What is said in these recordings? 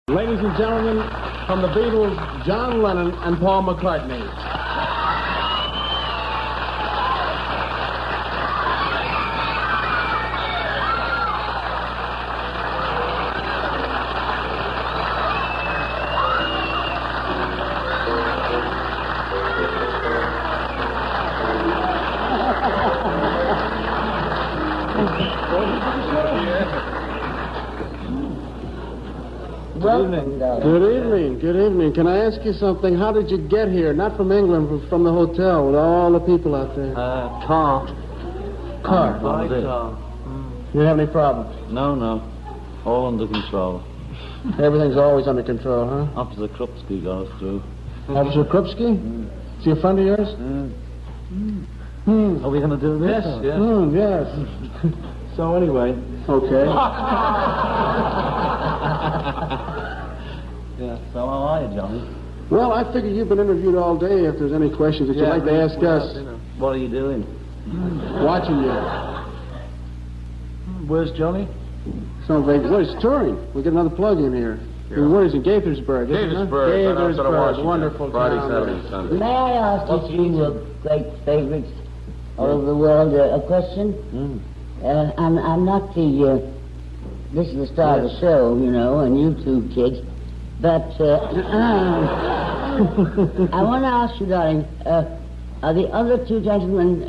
Ladies and gentlemen, from the Beatles, John Lennon and Paul McCartney. Good evening. Can I ask you something? How did you get here? Not from England, but from the hotel with all the people out there. Car. You have any problems? No. All under control. Everything's always under control, huh? Officer Krupski got us through. Officer Krupski? Is he a friend of yours? Are we going to do this? Yes. So anyway, okay. Yeah, so how are you, Johnny? Well, I figure you've been interviewed all day. If there's any questions that you'd like to ask us. What are you doing? Watching you. Where's Johnny? Well, he's touring. We get another plug in here. Yeah. Where is he? Gaithersburg. Gaithersburg. Wonderful Friday, town. Saturday, Sunday. May I ask you two great favorites all over the world a question? I'm not the... this is the star of the show, you know, and you two kids. But I want to ask you, darling, are the other two gentlemen,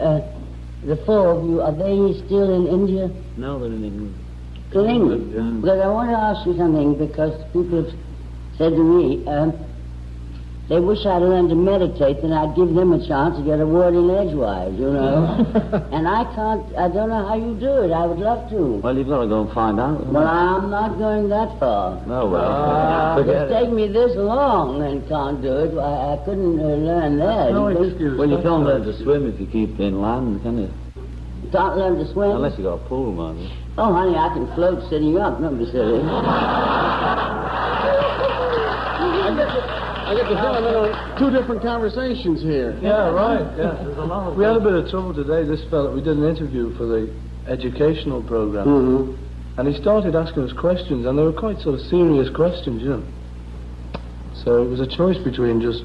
the four of you, are they still in India? No, they're in England. In England? Yeah. Because I want to ask you something, because people have said to me, they wish I'd learned to meditate, then I'd give them a chance to get a word in edgewise, you know. And I don't know how you do it. I would love to. Well, you've got to go and find out. Well, I'm not going that far. No, well, It's taken me this long and can't do it. I couldn't learn that. No excuse. Well, you can't learn to swim if you keep inland, can you? You can't learn to swim? Unless you got a pool, man. Oh, honey, I can float sitting up. Don't be silly. I get the feeling there are two different conversations here. Yeah, right. Yeah, there's a lot of. We had a bit of trouble today. This fella, we did an interview for the educational program, and he started asking us questions, and they were quite sort of serious questions, you know. So it was a choice between just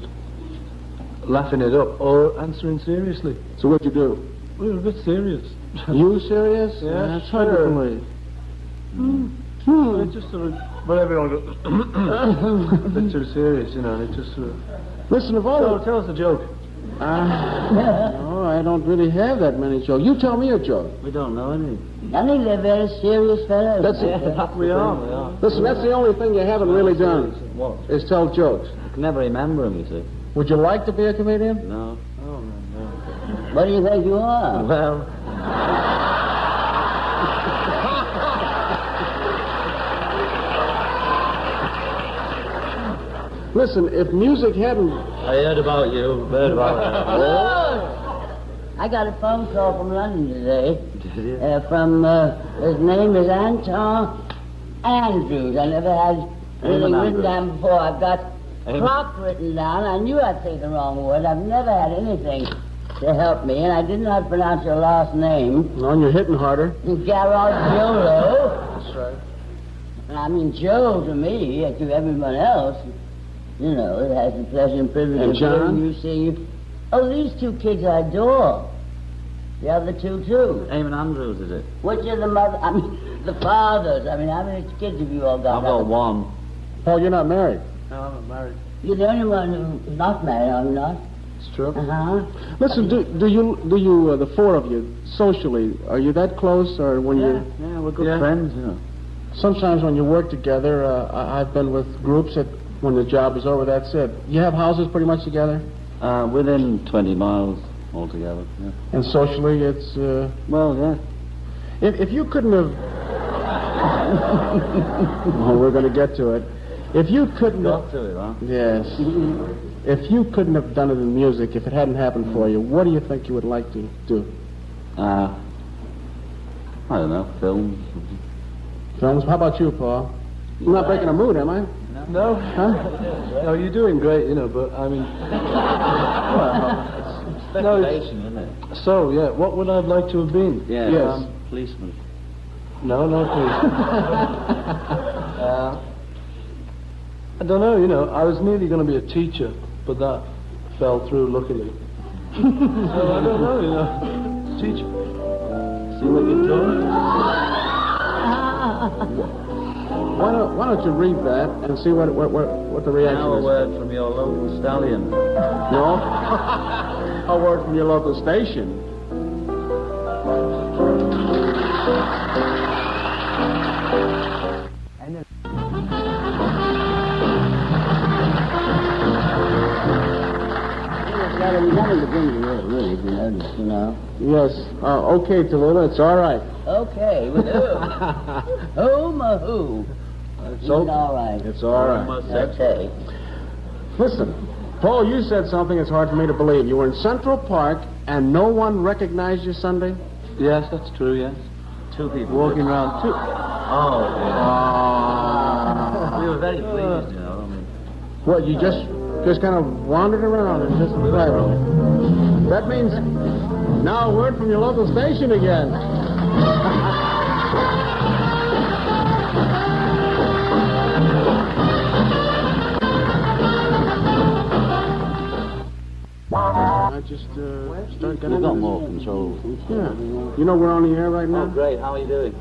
laughing it up or answering seriously. So what'd you do? We were a bit serious. You serious? Yeah, That's hard to believe. It just sort of, but everyone got a bit too serious, you know. And it just sort of. Listen, of all So tell us a joke. no, I don't really have that many jokes. You tell me a joke. We don't know any. Honey, they're very serious fellows. That's it. We are. Listen, that's the only thing you haven't really done, What? is tell jokes. I can never remember them, you see. Would you like to be a comedian? No. What do you think you are? Well... Listen, if music hadn't... I heard about you. I got a phone call from London today. Did you? From, his name is Anton Andrews. I never had anything written down before. I've got Croc written down. I knew I'd say the wrong word. I've never had anything to help me, and I did not pronounce your last name. No, you're hitting harder. Garaggiolo. That's right. I mean, Joe to me, to everyone else, you know, it has the pleasure and privilege And of John? hearing you sing. Oh, these two kids I adore. The other two, too. Eamon Andrews, is it? Which are the mother? I mean, the fathers. I mean, how many kids have you all got? I've got one. Paul, you're not married. No, I'm not married. You're the only one who's not married, are you not? It's true. Uh-huh. Listen, do you the four of you, socially, are you that close, or when you... Yeah, we're good friends, you know. Sometimes when you work together, I've been with groups that when the job is over, that's it. You have houses pretty much together? Within 20 miles altogether, yeah. And socially, it's... Well, yeah. If you couldn't have... well, we're going to get to it. If you couldn't Got have... to it, huh? Yes. If you couldn't have done it in music, if it hadn't happened for you, what do you think you would like to do? I don't know, films. Films? How about you, Paul? I'm not breaking a mood, am I? No. Huh? No, you're doing great, you know, but I mean... Speculation, isn't it? So, yeah, what would I have liked to have been? Yeah, Yes. Policeman. No, please. I don't know, you know, I was nearly going to be a teacher, but that fell through, luckily. So I don't know, you know. Teacher. See what you're doing? Why don't you read that and see what the reaction Now a is? word from your local stallion. No? A word from your local station. Nothing to bring you really, if you notice, you know. Yes. Okay, Tallulah, it's all right. Okay, with who? Whom or who? It's It's okay. all right. It's all right. Okay. Listen, Paul, you said something that's hard for me to believe. You were in Central Park and no one recognized you Sunday? Yes, that's true, yes. Two people. Walking around, Oh, yeah. We were very pleased, you know. I mean, What, you just kind of wandered around and just... Right. That means now a word from your local station again. I just start getting... we've got more control. Yeah. You know we're on the air right now? Oh, great. How are you doing?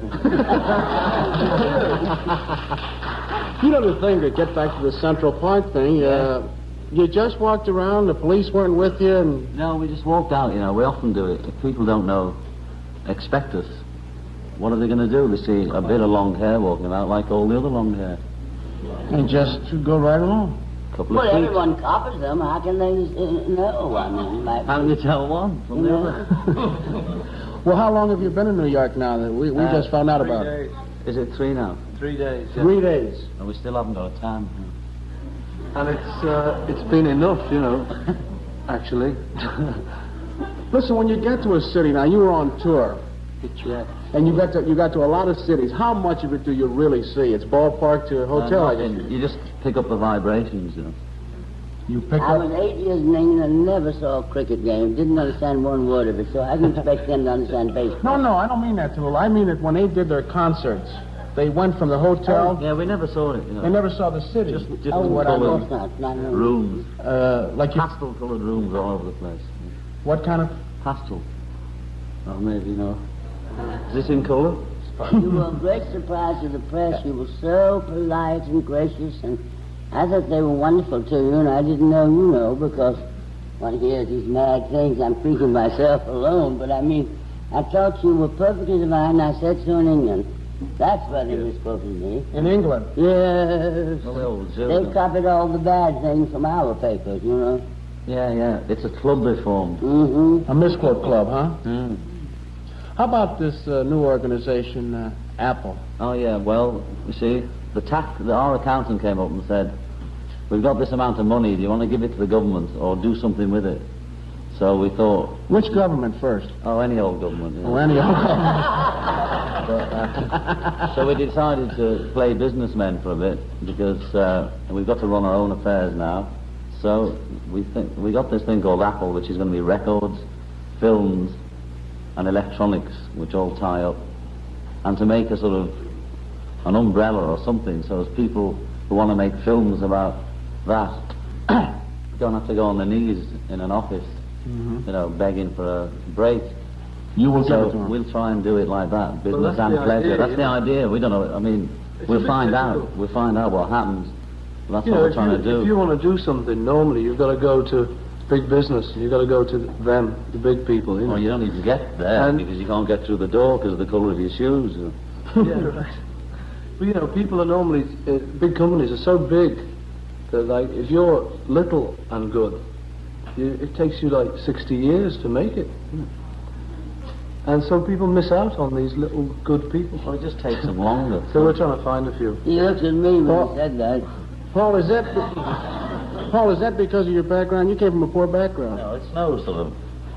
You know the thing, to get back to the Central Park thing, you just walked around, the police weren't with you, and... No, we just walked out, you know. We often do it. If people don't know, expect us. What are they going to do? They see a bit of long hair walking about like all the other long hair. And just go right along. Couple Well, of feet. everyone copies them. How can they know? I mean, like... How do you tell one from the other? Well, how long have you been in New York now? That we just found out about it. Is it 3 now? 3 days. Yeah. 3 days. And we still haven't got a tan. And it's been enough, you know, actually. Listen, when you get to a city, now you were on tour, Yeah. and you got to a lot of cities. How much of it do you really see? It's ballpark to a hotel, I guess. You just pick up the vibrations, you know. You pick I up... was 8 years in England and never saw a cricket game. Didn't understand one word of it, so I can expect them to understand baseball. No, I don't mean that, Tallulah. I mean that when they did their concerts, they went from the hotel. Yeah, we never saw it, you know. They never saw the city. Just Oh, what I coloured of course not. No. rooms. like you, Pastel-coloured rooms all over the place. what kind of... Pastel. Oh, maybe, you know. Is this in colour? You were a great surprise to the press. You were so polite and gracious, and I thought they were wonderful to you, and I didn't know you know, because when I hear these mad things, I'm thinking myself alone, but I mean, I thought you were perfectly divine. I said so in England. That's where they were supposed to be. In England? Yes. Well, the old zoo. They copied all the bad things from our papers, you know. Yeah. It's a club they formed. Mm-hmm. A Misquote Club, huh? Mm. How about this new organization, Apple? Oh, yeah, well, you see, our accountant came up and said, we've got this amount of money, do you want to give it to the government or do something with it? So we thought... Which government first? Oh, any old government. You know. Oh, any old government. So we decided to play businessmen for a bit because we've got to run our own affairs now. So we got this thing called Apple, which is going to be records, films, and electronics, which all tie up, and to make a sort of an umbrella or something, so as people who want to make films about that don't have to go on their knees in an office, you know, begging for a break. You will give it to So them. we'll try and do it like that, business that's and the pleasure. idea, That's you the know. idea. We don't know. I mean, we'll find out. difficult. We'll find out what happens. That's You what know, we're trying to do. if you want to do something, normally you've got to go to big business. You've got to go to them, the big people, you know. Well, you don't even get there And- because you can't get through the door because of the colour of your shoes. Yeah, right. But you know, people are normally, big companies are so big that, like, if you're little and good, it takes you like 60 years to make it. And so people miss out on these little good people. Well, it just takes them longer. So we're trying to find a few. He looked at me when he said that. Paul, is that because of your background? You came from a poor background. No, it's no sort of...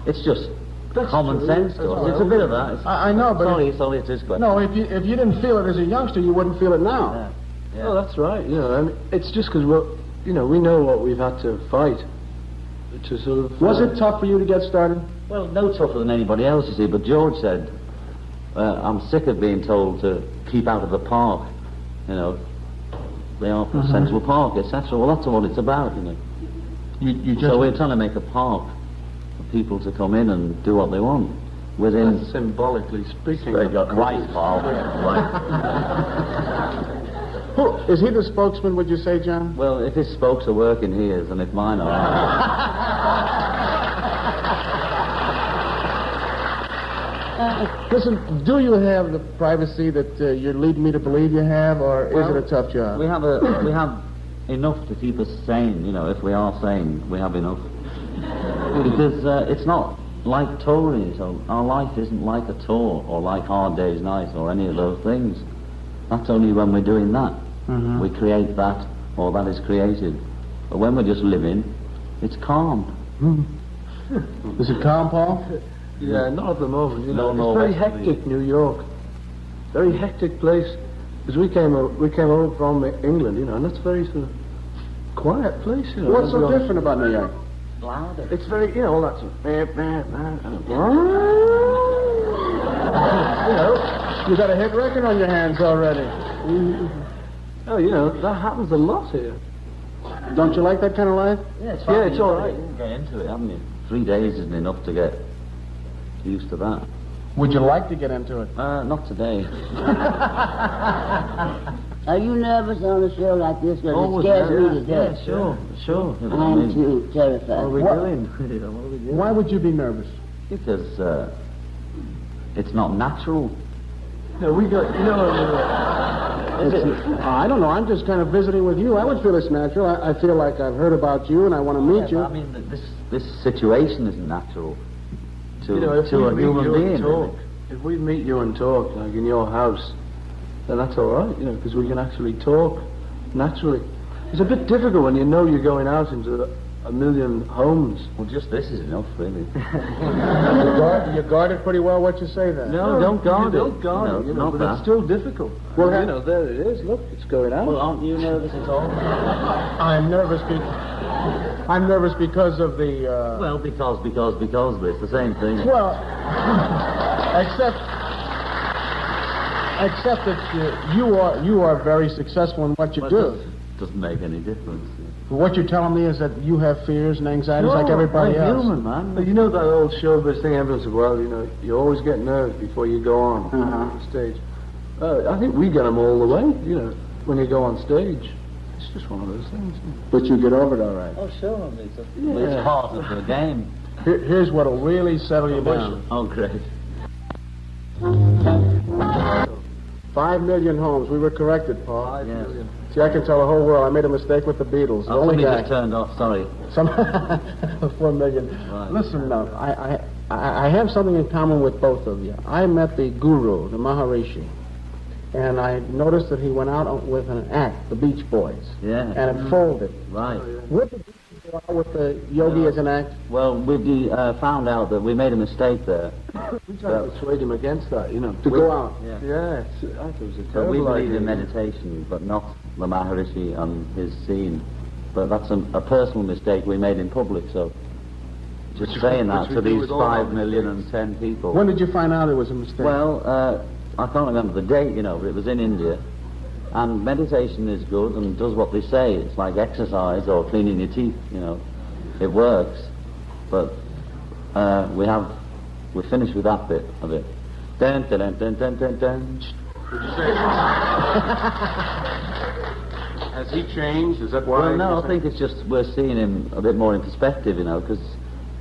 It's just That's common true. sense That's to us. right. It's a bit of that. It's, I know, but... sorry, it is question. No, if you didn't feel it as a youngster, you wouldn't feel it now. Yeah. Oh, that's right. You know, I mean, it's just because we know what we've had to fight to sort of. Was it tough for you to get started? Well, no tougher than anybody else, you see, but George said, I'm sick of being told to keep out of the park, you know. they are for Central Park, etc. Well, that's what it's about, you know. So we're trying to make a park for people to come in and do what they want. Within... That's symbolically speaking. Right, Paul. Right. Is he the spokesman, would you say, John? Well, if his spokes are working, he is, and if mine are... Listen, do you have the privacy that you're leading me to believe you have, or is it a tough job? We have enough to keep us sane, you know. If we are sane, we have enough. Because it's not like touring, so our life isn't like a tour, or like Hard Day's Night, or any of those things. That's only when we're doing that. We create that, or that is created. But when we're just living, it's calm. Is it calm, Paul? Yeah, not at the moment. You know, No, it's very hectic, New York. Very hectic place. Because we came over from England, you know, and that's very sort of quiet place, you know. What's so different about New York? Louder. It's very, you know, all that sort of... you know, You got a hit record on your hands already. oh, you know, that happens a lot here. Don't you like that kind of life? Yeah, it's all right. You can get into it, haven't you? 3 days isn't enough to get used to that. Would you like to get into it? Not today. Are you nervous on a show like this? Because it scares me to death. Sure. I'm too terrified. What are we doing? What are we doing? Why would you be nervous? Because it's not natural. No, we got, you know... I don't know. I'm just kind of visiting with you. I would feel it's natural. I feel like I've heard about you and I want to meet you. I mean, this situation isn't natural to, You know, if to we a meet human you being. and talk, Really. if we meet you and talk, like in your house, then that's all right, you know, because we can actually talk naturally. It's a bit difficult when you know you're going out into a million homes. Well, just this is enough, really. You guard it pretty well what you say then. No, don't guard it. Don't guard it, you know, not but that. it's still difficult. Well, You know, there it is. Look, it's going out. Well, aren't you nervous at all? I'm nervous because of the... Well, because, but it's the same thing. Well, except that you are very successful in what you do. It doesn't make any difference. But what you're telling me is that you have fears and anxieties like everybody I'm else. human, man. But you know that old showbiz thing, everyone says, well, you know, you always get nerves before you go on the stage. I think we get them all the way, you know, when you go on stage. It's just one of those things. But you get over it all right. Oh, sure. It's part of the game. Here's what'll really settle you down. Oh, great. 5 million homes. We were corrected, Paul. Yes. See, I can tell the whole world I made a mistake with the Beatles. The only Somebody guy. just turned off, sorry. 4 million. Right. Listen, now, I have something in common with both of you. I met the guru, the Maharishi, and I noticed that he went out with an act, the Beach Boys. Yeah. And it folded. Right. Would the Beach Boys go out with the Yogi as an act? Well, we found out that we made a mistake there. We tried to persuade him against that, you know. To go out. Yeah. Yeah, I thought it was a So terrible we believe idea. in meditation, but not the Maharishi and his scene. But that's a personal mistake we made in public, so just saying that we to do these with all our 5 million and 10 people. When did you find out it was a mistake? Well, I can't remember the date, you know, but it was in India. And meditation is good and does what they say. It's like exercise or cleaning your teeth, you know. It works. But we're finished with that bit of it. Dun, dun, dun, dun, dun, dun, dun. Would you say? Has he changed? Is that why? Well, no, I think it's just we're seeing him a bit more in perspective, you know, because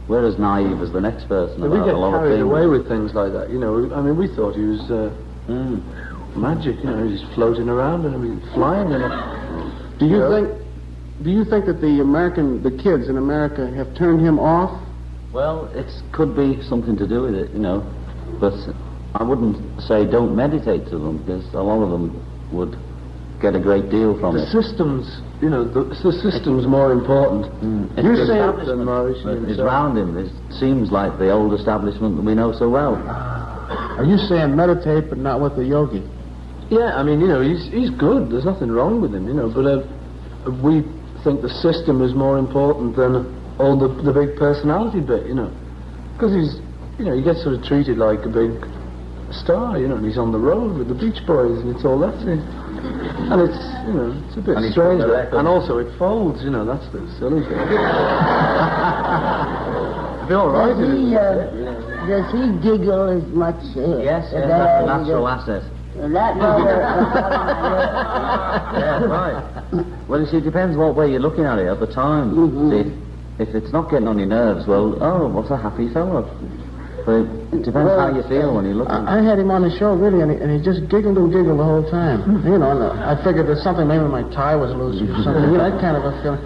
we're as naive as the next person But we about get a lot of carried things. away with things like that, you know. I mean, we thought he was magic, you know, he's floating around and everything, flying and Do you think that the kids in America have turned him off? Well, it could be something to do with it, you know, but I wouldn't say don't meditate to them, because a lot of them would get a great deal from the it. systems, you know, the system's more important. It's You the say establishment Maharishi that is himself. round him. It seems like the old establishment that we know so well. Are you saying meditate but not with the yogi? Yeah, I mean, you know, he's good. There's nothing wrong with him, you know. But we think the system is more important than all the big personality bit, you know. Because he's, you know, he gets sort of treated like a big star, you know, and he's on the road with the Beach Boys, and it's all that thing. And it's, it's a bit strange. And also it folds, that's the silly thing. It'd be all right. Does he giggle as much? Yes, that's a natural asset. That Yeah, right. Well, you see, it depends what way you're looking at it at the time. See, if it's not getting on your nerves, well, what's a happy fellow? But it depends how you feel when you're looking. I had him on the show, really, and he just giggled and giggled the whole time. And I figured there's something, maybe my tie was loose or something, that kind of a feeling.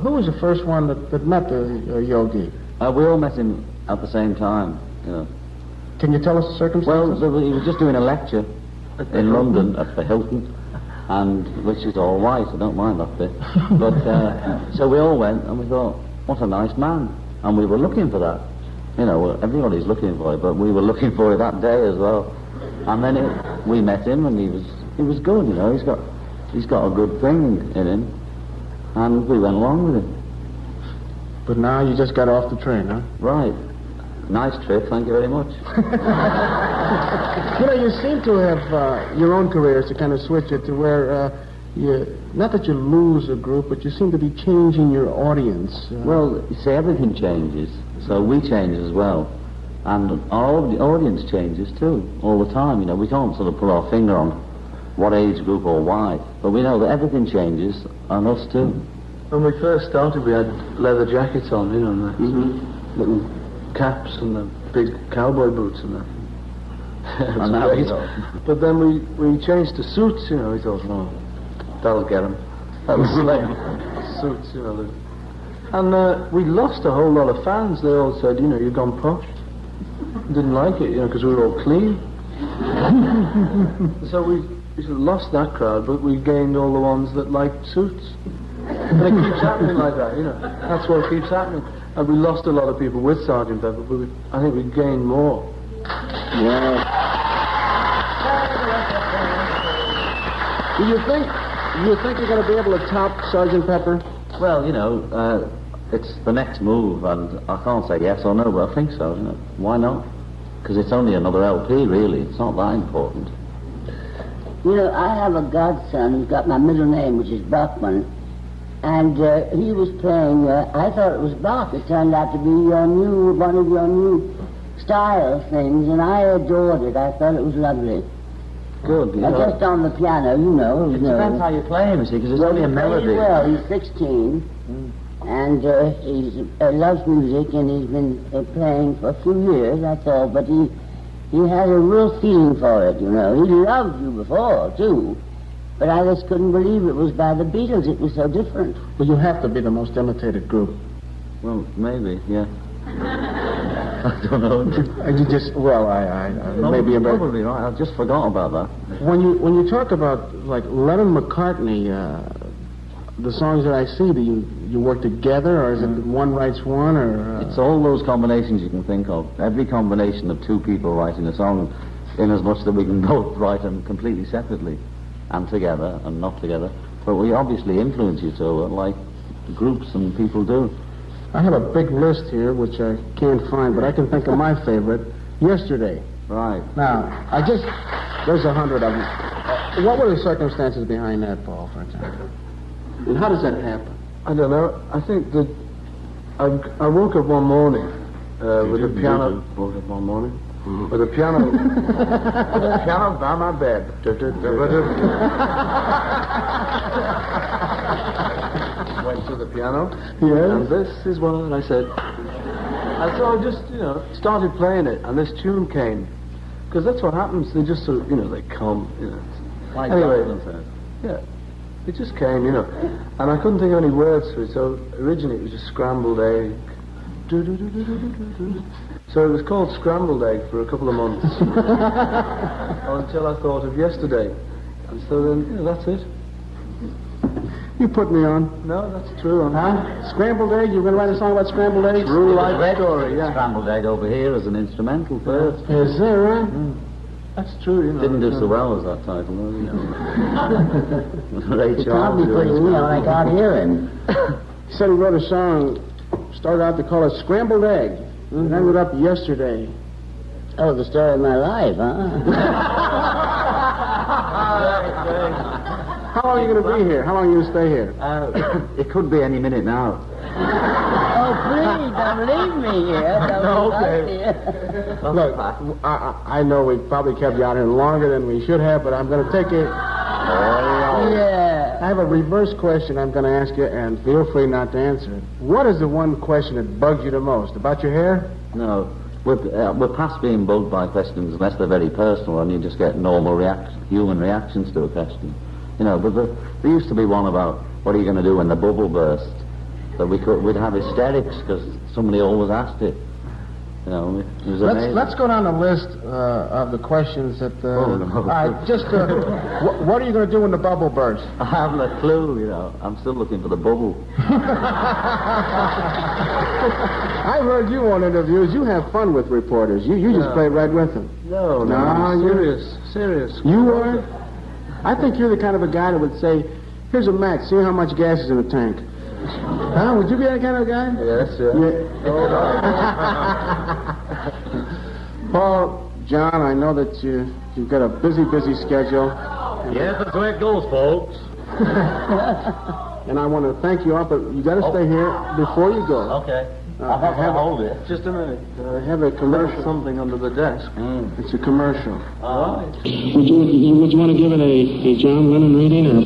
Who was the first one that met the Yogi? We all met him at the same time, Can you tell us the circumstances? Well, he was just doing a lecture in London at the Hilton, and which is all right, I don't mind that bit. But so we all went, and we thought, what a nice man, and we were looking for that. Everybody's looking for it, but we were looking for it that day as well. And then we met him, and he was good. He's got a good thing in him, and we went along with him. But now you just got off the train, huh? Right. Nice trip, thank you very much. You seem to have your own careers to kind of switch it to where not that you lose a group, but you seem to be changing your audience. Well, you see, everything changes, so we change as well. And our audience changes too, all the time. We can't sort of put our finger on what age group or why, but we know that everything changes, and us too. When we first started, we had leather jackets on, and little caps and the big cowboy boots and that. And that was all. But then we changed to suits, we thought, no, that'll get them. That was suits, And we lost a whole lot of fans. They all said, you've gone posh. Didn't like it, because we were all clean. So we sort of lost that crowd, but we gained all the ones that liked suits. And it keeps happening like that, That's what keeps happening. And we lost a lot of people with Sgt. Pepper, but I think we gained more. Yeah. Do you think you're going to be able to top Sgt. Pepper? Well, it's the next move, and I can't say yes or no, but I think so. Why not? Because it's only another LP, really. It's not that important. I have a godson who's got my middle name, which is Bachman. And he was playing, I thought it was Bach. It turned out to be one of your new style things, and I adored it. I thought it was lovely. Good. Just on the piano, It depends how you play him, because it's only a melody. Well, he's 16, and he loves music, and he's been playing for a few years, that's all, but he has a real feeling for it, He loved you before, too. But I just couldn't believe it was by the Beatles. It was so different. Well, you have to be the most imitated group. Well, maybe, yeah. I don't know. You just, maybe you're probably right. I just forgot about that. When you talk about, like, Lennon McCartney, the songs that I see, do you work together, or is it one writes one, or... It's all those combinations you can think of. Every combination of two people writing a song, in as much that we can both write them completely separately. And together, and not together. But we obviously influence each other, like groups and people do. I have a big list here, which I can't find, but I can think of my favorite, Yesterday. Right. Now, there's 100 of them. What were the circumstances behind that, Paul, for example? And how does that happen? I don't know. I think that I woke up one morning with a piano. Woke up one morning with a piano. With a piano by my bed. Went to the piano. Yes. And this is what I said. And so I just, started playing it, and this tune came. Because that's what happens. They just sort of, they come, Like anyway, yeah. It just came, and I couldn't think of any words for it, so originally it was just scrambled egg. So it was called Scrambled Egg for a couple of months. Until I thought of Yesterday. And so then, that's it. You put me on. No, that's true. Huh? Scrambled egg? You're going to write a song about scrambled eggs? True life story, yeah. Scrambled Egg over here as an instrumental first. Is that right? That's true, Didn't do so well as that title, Ray He Charles. probably put him on, I can't hear him. He said he wrote a song, started out to call it Scrambled Egg, and ended up Yesterday. Oh, the story of my life, huh? How long are you going to be here? How long are you going to stay here? It could be any minute now. Oh, please, don't leave me here. Don't leave us here. Look, I know we probably kept you out here longer than we should have, but I'm going to take it. Yeah. I have a reverse question I'm going to ask you, and feel free not to answer it. What is the one question that bugs you the most? About your hair? No. We're past being bugged by questions unless they're very personal and you just get normal human reactions to a question. You know, but there used to be one about what are you going to do when the bubble bursts? That we'd have hysterics because somebody always asked it. You know, it was amazing. Let's go down the list of the questions that... no. What are you going to do when the bubble bursts? I haven't a clue, you know. I'm still looking for the bubble. I've heard you on interviews. You have fun with reporters. You just play right with them. No, serious. You are? I think you're the kind of a guy that would say, here's a match, see how much gas is in the tank. Huh? Would you be that kind of guy? Yes, sir. Yeah. Paul, John, I know that you've got a busy schedule. Yes, that's the way it goes, folks. And I want to thank you all, but you got to stay here before you go. Okay. I'll hold it. Just a minute. I have a commercial. Something under the desk. It's a commercial. Right. Would you want to give it a John Lennon reading, or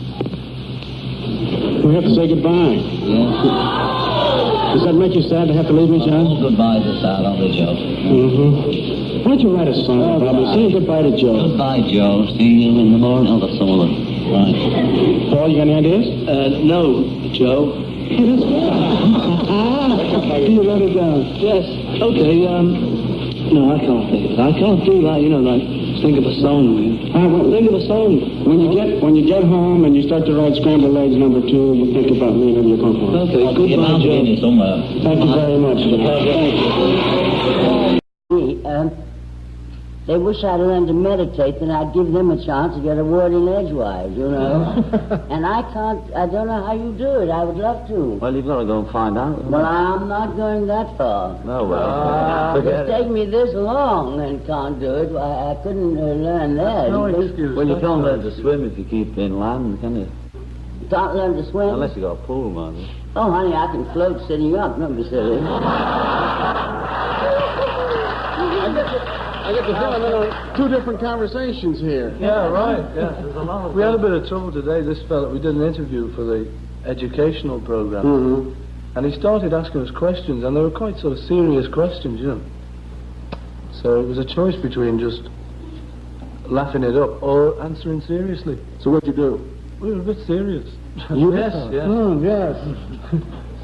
we have to say goodbye? Yeah. Does that make you sad to have to leave me, John? All goodbyes are sad, aren't they, Joe? Mm-hmm. Why don't you write a song, Bobby? Say goodbye to Joe. Goodbye, Joe. See you in the morning. Oh, that's some other. Right. Paul, you got any ideas? No, Joe. You wrote it down. Yes. Okay, no, I can't think of it. I can't do that, you know, like, think of a song, man. Think of a song. When you get home and you start to write Scrambled Eggs #2, you think about me and you come home. Okay, goodbye, Joe. Somewhere. Thank you very much. They wish I'd learned to meditate, then I'd give them a chance to get a word in edgewise, you know. And I don't know how you do it. I would love to. Well, you've got to go and find out. Well, I'm not going that far. No, well. It's taken me this long and can't do it. I couldn't learn that. No excuse. Well, you can't learn to swim if you keep in land, can you? Can't learn to swim? Unless you got a pool, man. Oh, honey, I can float sitting up. Don't be silly. I get the feeling there are two different conversations here. Yeah, right, yeah. There's a lot of we had a bit of trouble today. This fella, we did an interview for the educational program. Mm-hmm. And he started asking us questions, and they were quite sort of serious questions, you know. So it was a choice between just laughing it up or answering seriously. So what'd you do? We were a bit serious. You yes, have? yes. Yes.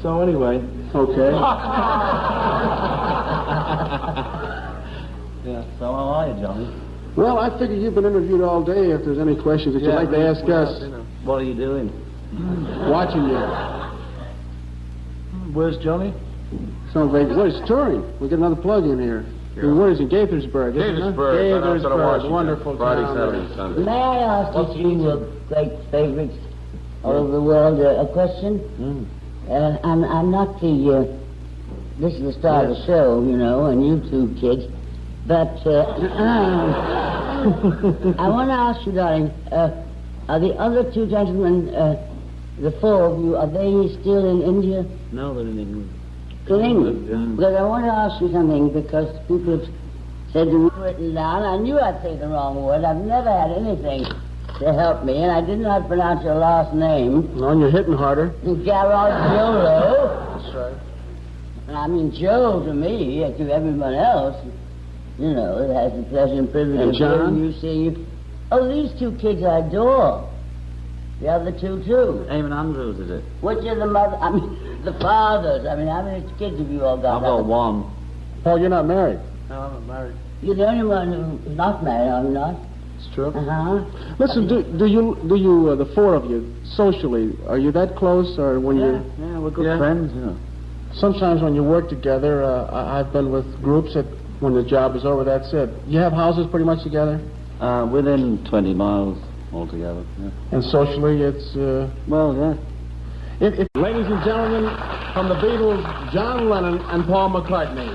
So anyway. Okay. Yeah. So how are you, Johnny? Well, I figure you've been interviewed all day. If there's any questions that you'd like to ask us, What are you doing? watching you. Where's Johnny? Some vague. Well, he's touring. We get another plug in here. Yeah. Where is he? Gaithersburg. isn't it? Gaithersburg, right outside of Washington. Wonderful Friday, town. Saturday, Sunday. May I ask you two great favorites all over the world a question? I'm not the... this is the start of the show, you know, and you two kids. But I want to ask you, darling, are the other two gentlemen, the four of you, are they still in India? No, they're in England. In England? Yeah. Because I want to ask you something, because people have said the word written down. I knew I'd say the wrong word. I've never had anything to help me, and I didn't know how to pronounce your last name. No, and you're hitting harder. Garaggiolo. That's right. I mean, Joe to me, to everyone else, you know, it has the pleasure and privilege And of John? hearing you sing. Oh, these two kids I adore. The other two, too. Eamon Andrews, is it? Which are the mother? I mean, the fathers. I mean, how many kids have you all got? I've got one. Paul, you're not married. No, I'm not married. You're the only one who's not married, are you not? It's true. Uh-huh. Listen, do you the four of you socially, are you that close, or when Yeah, we're good friends, you know. sometimes when you work together, I've been with groups that when the job is over, that's it. You have houses pretty much together? Within 20 miles altogether, yeah. And socially, it's... Well, yeah. Ladies and gentlemen, from the Beatles, John Lennon and Paul McCartney.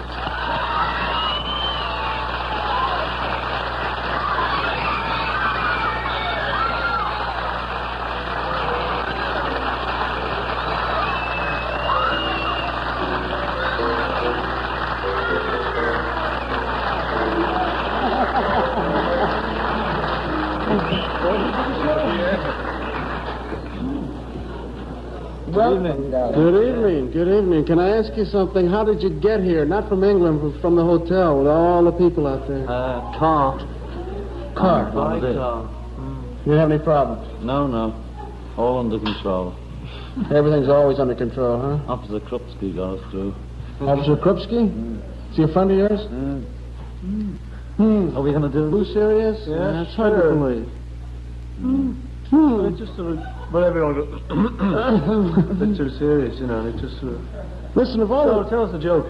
Welcome, darling. Good evening. Good evening. Can I ask you something? How did you get here? Not from England, but from the hotel with all the people out there. Car. Car. My That's it. car. You have any problems? No. All under control. Everything's always under control, huh? Officer Krupski got us through. Officer Krupski? Is he a friend of yours? Are we going to do You this? serious? Yeah, That's hard to sure. believe. It's just sort of, but everyone got a bit too serious, you know, and it just sort of... Listen, of all So, the... tell us a joke.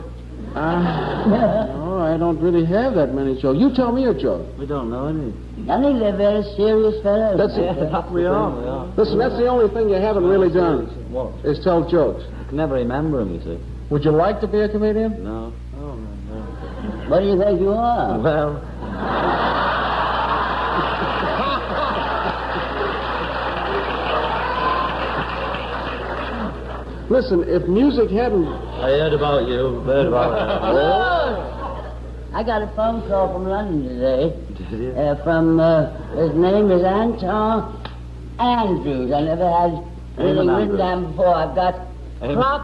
No, I don't really have that many jokes. You tell me a joke. We don't know any. I think they're very serious fellows. That's it. We are. Listen, that's the only thing you haven't really done, What? is tell jokes. I can never remember them, you see. Would you like to be a comedian? No. What do you think you are? Well, Listen, if music hadn't... I heard about you. Heard about I got a phone call from London today. Did you? From, his name is Anton Andrews. I never had anything written Andrews. down before. I've got Amen. prop